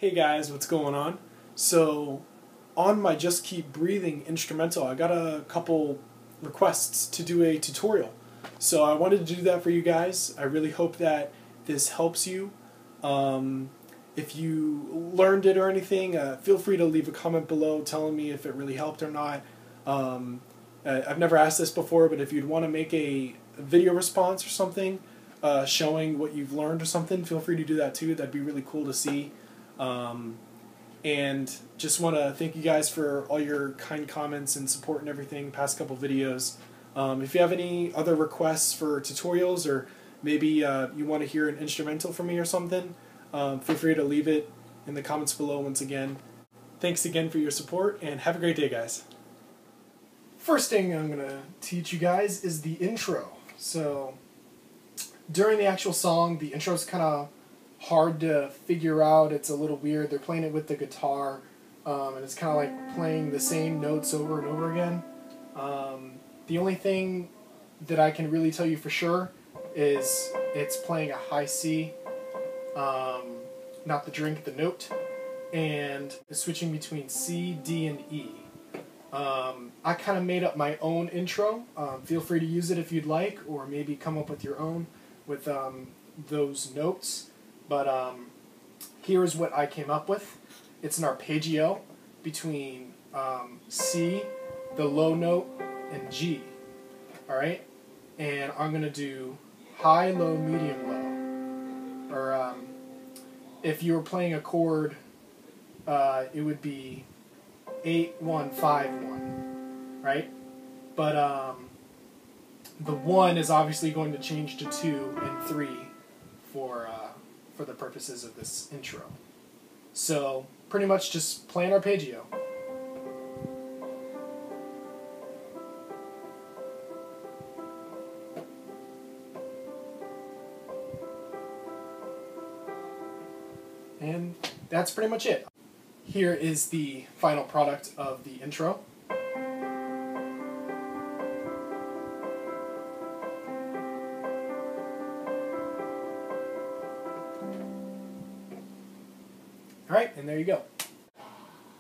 Hey guys, what's going on? So, on my Just Keep Breathing instrumental, I got a couple requests to do a tutorial. So I wanted to do that for you guys. I really hope that this helps you. If you learned it or anything, feel free to leave a comment below telling me if it really helped or not. I've never asked this before, but if you'd want to make a video response or something showing what you've learned or something, feel free to do that too. That'd be really cool to see. And just want to thank you guys for all your kind comments and support and everything past couple videos. If you have any other requests for tutorials, or maybe you want to hear an instrumental from me or something, feel free to leave it in the comments below once again. Thanks again for your support, and have a great day, guys. First thing I'm going to teach you guys is the intro. So during the actual song, the intro is kind of hard to figure out. It's a little weird. They're playing it with the guitar, and it's kind of like playing the same notes over and over again. The only thing that I can really tell you for sure is it's playing a high C, not the drink, the note, and it's switching between C, D, and E. I kind of made up my own intro. Feel free to use it if you'd like, or maybe come up with your own with those notes. But here's what I came up with. It's an arpeggio between C, the low note, and G. Alright? And I'm going to do high, low, medium, low. Or if you were playing a chord, it would be 8, 1, 5, 1. Right? But the 1 is obviously going to change to 2 and 3 for the purposes of this intro. So, pretty much just play an arpeggio. And that's pretty much it. Here is the final product of the intro. Alright, and there you go.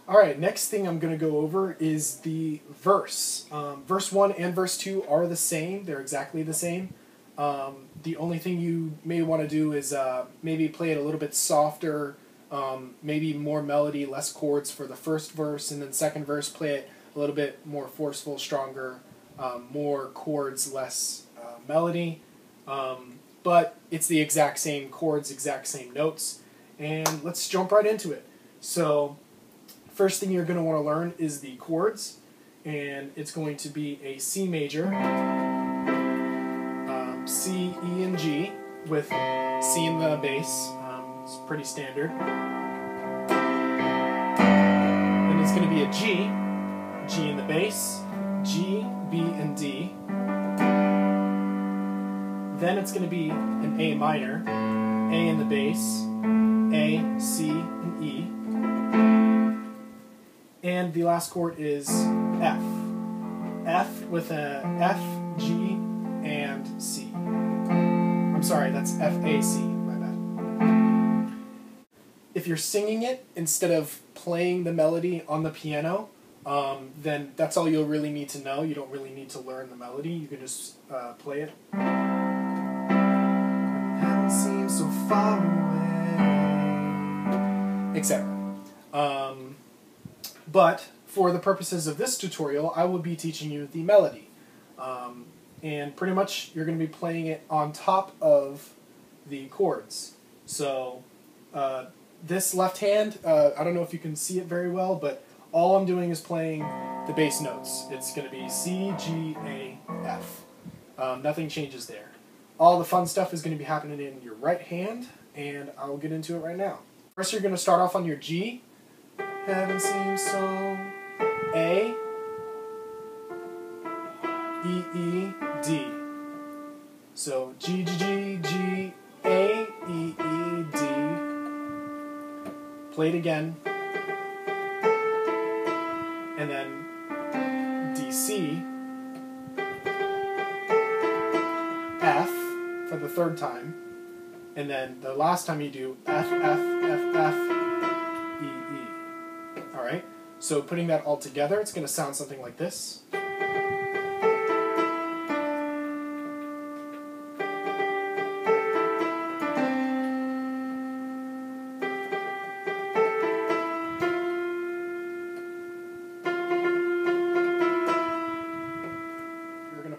Alright, next thing I'm going to go over is the verse. Verse 1 and verse 2 are the same. They're exactly the same. The only thing you may want to do is maybe play it a little bit softer, maybe more melody, less chords for the first verse, and then second verse play it a little bit more forceful, stronger, more chords, less melody. But it's the exact same chords, exact same notes. And let's jump right into it. So, first thing you're going to want to learn is the chords, and it's going to be a C major, C, E, and G, with C in the bass. It's pretty standard. Then it's going to be a G, G in the bass, G, B, and D. Then it's going to be an A minor, A in the bass, A, C, and E. And the last chord is F. F with a F, G, and C. I'm sorry, that's F, A, C, my bad. If you're singing it instead of playing the melody on the piano, then that's all you'll really need to know. You don't really need to learn the melody. You can just play it. Heaven seems so far away, etc. But for the purposes of this tutorial, I will be teaching you the melody. And pretty much you're going to be playing it on top of the chords. So this left hand, I don't know if you can see it very well, but all I'm doing is playing the bass notes. It's going to be C, G, A, F. Nothing changes there. All the fun stuff is going to be happening in your right hand, and I'll get into it right now. First, you're going to start off on your G. Heaven seems so. A, E, E, D. So G, G, G, G, A, E, E, D. Play it again. And then D, C. F for the third time. And then the last time you do F, F, F, F, So putting that all together, it's going to sound something like this.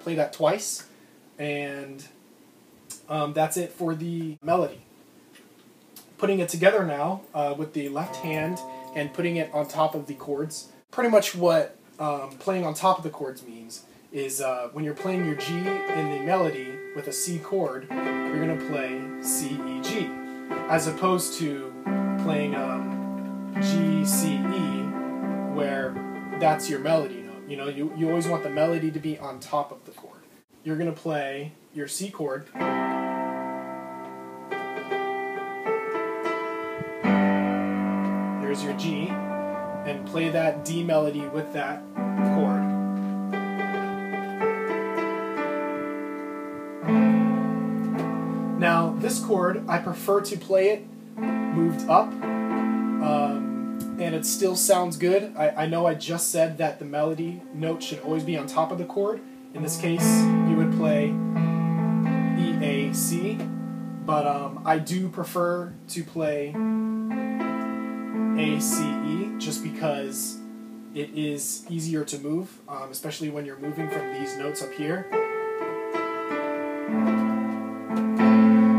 Play that twice, and that's it for the melody. Putting it together now with the left hand and putting it on top of the chords. Pretty much what playing on top of the chords means is when you're playing your G in the melody with a C chord, you're going to play C, E, G, as opposed to playing G, C, E, where that's your melody. You know, you always want the melody to be on top of the chord. You're going to play your C chord. There's your G, and play that D melody with that chord. Now, this chord, I prefer to play it moved up, and it still sounds good. I know I just said that the melody note should always be on top of the chord. In this case, you would play E, A, C, but I do prefer to play A, C, E, just because it is easier to move, especially when you're moving from these notes up here.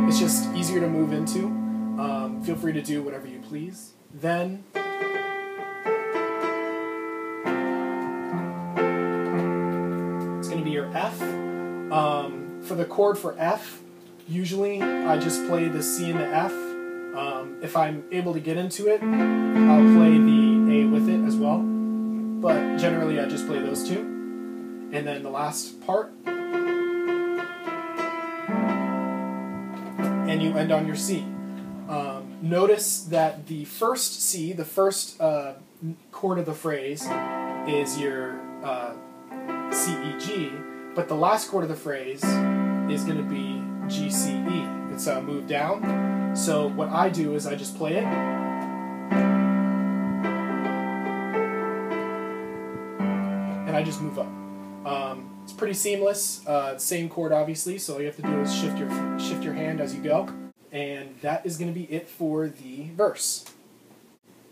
It's just easier to move into. Feel free to do whatever you please. Then it's going to be your F. For the chord for F, usually I just play the C and the F. If I'm able to get into it, I'll play the A with it as well. But generally I just play those two. And then the last part. And you end on your C. Notice that the first C, the first chord of the phrase, is your C, E, G, but the last chord of the phrase is going to be G, C, E. It's moved down. So what I do is I just play it. And I just move up. It's pretty seamless. Same chord, obviously, so all you have to do is shift your hand as you go. And that is going to be it for the verse.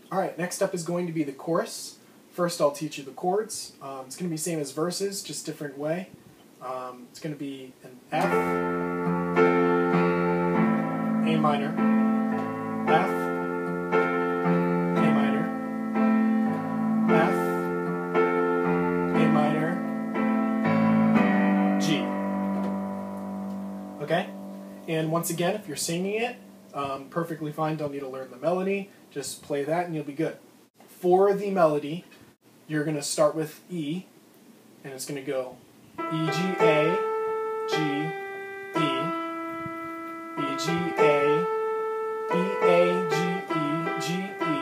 Alright, next up is going to be the chorus. First I'll teach you the chords. It's going to be same as verses, just different way. It's going to be an F, A minor, F, A minor, F, A minor, G. Okay? And once again, if you're singing it, perfectly fine, don't need to learn the melody. Just play that and you'll be good. For the melody, you're going to start with E, and it's going to go E, G, A, G, E, E, G, A, G, E, G, E,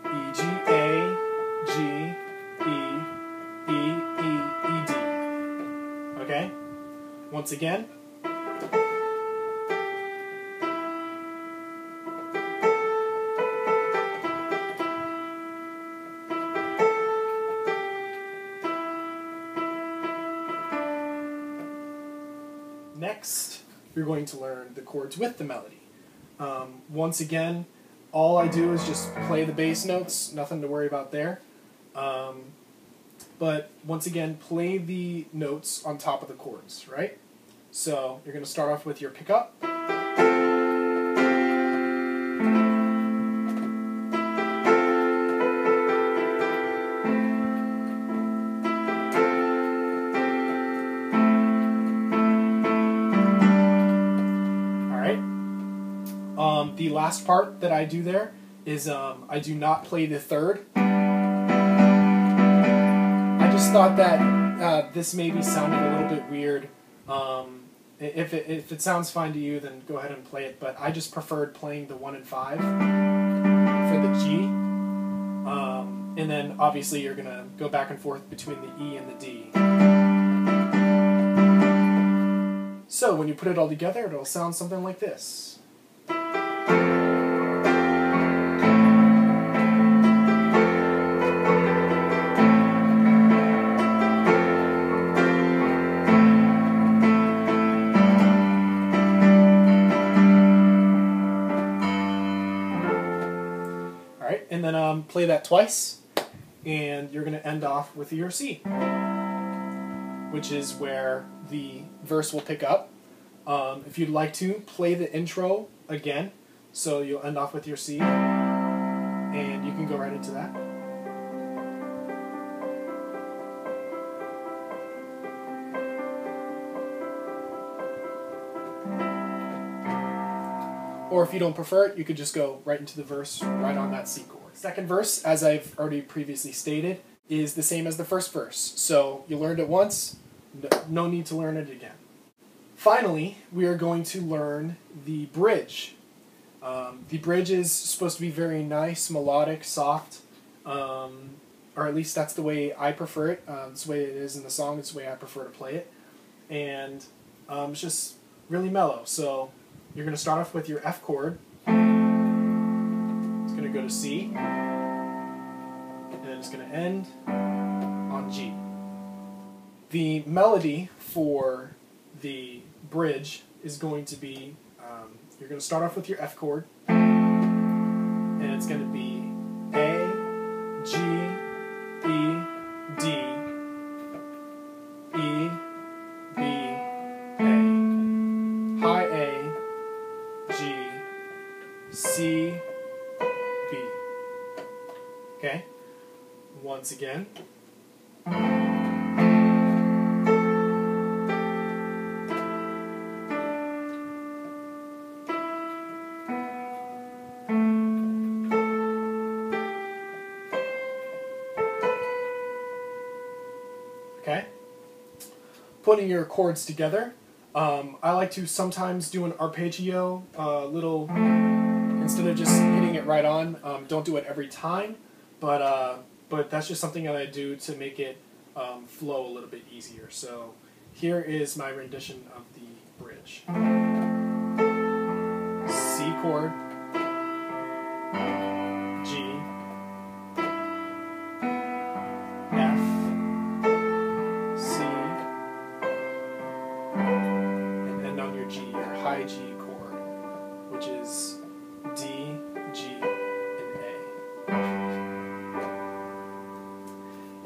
E, G, A, G, E, E, E, D. Okay? Once again. Next, you're going to learn the chords with the melody. Once again, all I do is just play the bass notes, nothing to worry about there. But once again, play the notes on top of the chords, right? So you're going to start off with your pickup. The last part that I do there is I do not play the third. I just thought that this maybe sounded a little bit weird. If it sounds fine to you, then go ahead and play it, but I just preferred playing the 1 and 5 for the G. And then obviously you're going to go back and forth between the E and the D. So when you put it all together, it'll sound something like this. Alright, and then play that twice, and you're going to end off with your C, which is where the verse will pick up. If you'd like to, play the intro again, so you'll end off with your C, and you can go right into that. Or if you don't prefer it, you could just go right into the verse, right on that C chord. Second verse, as I've already previously stated, is the same as the first verse. So you learned it once, no need to learn it again. Finally, we are going to learn the bridge. The bridge is supposed to be very nice, melodic, soft, or at least that's the way I prefer it. It's the way it is in the song, it's the way I prefer to play it. And it's just really mellow. So you're going to start off with your F chord. It's going to go to C. And then it's going to end on G. The melody for the bridge is going to be, you're going to start off with your F chord. And it's going to be A, G, E, D, E, B, A. High A, G, C, B. Okay? Once again. Okay? Putting your chords together. I like to sometimes do an arpeggio, instead of just hitting it right on. Don't do it every time, but that's just something that I do to make it flow a little bit easier. So here is my rendition of the bridge. C chord, G, F, C, and end on your G, your high G chord, which is D, G, and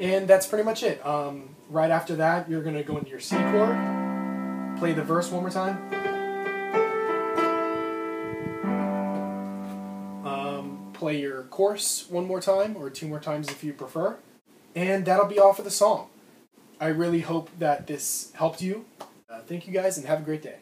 A. And that's pretty much it. Right after that, you're going to go into your C chord, play the verse one more time, play your chorus one more time, or two more times if you prefer, and that'll be all for the song. I really hope that this helped you. Thank you guys, and have a great day.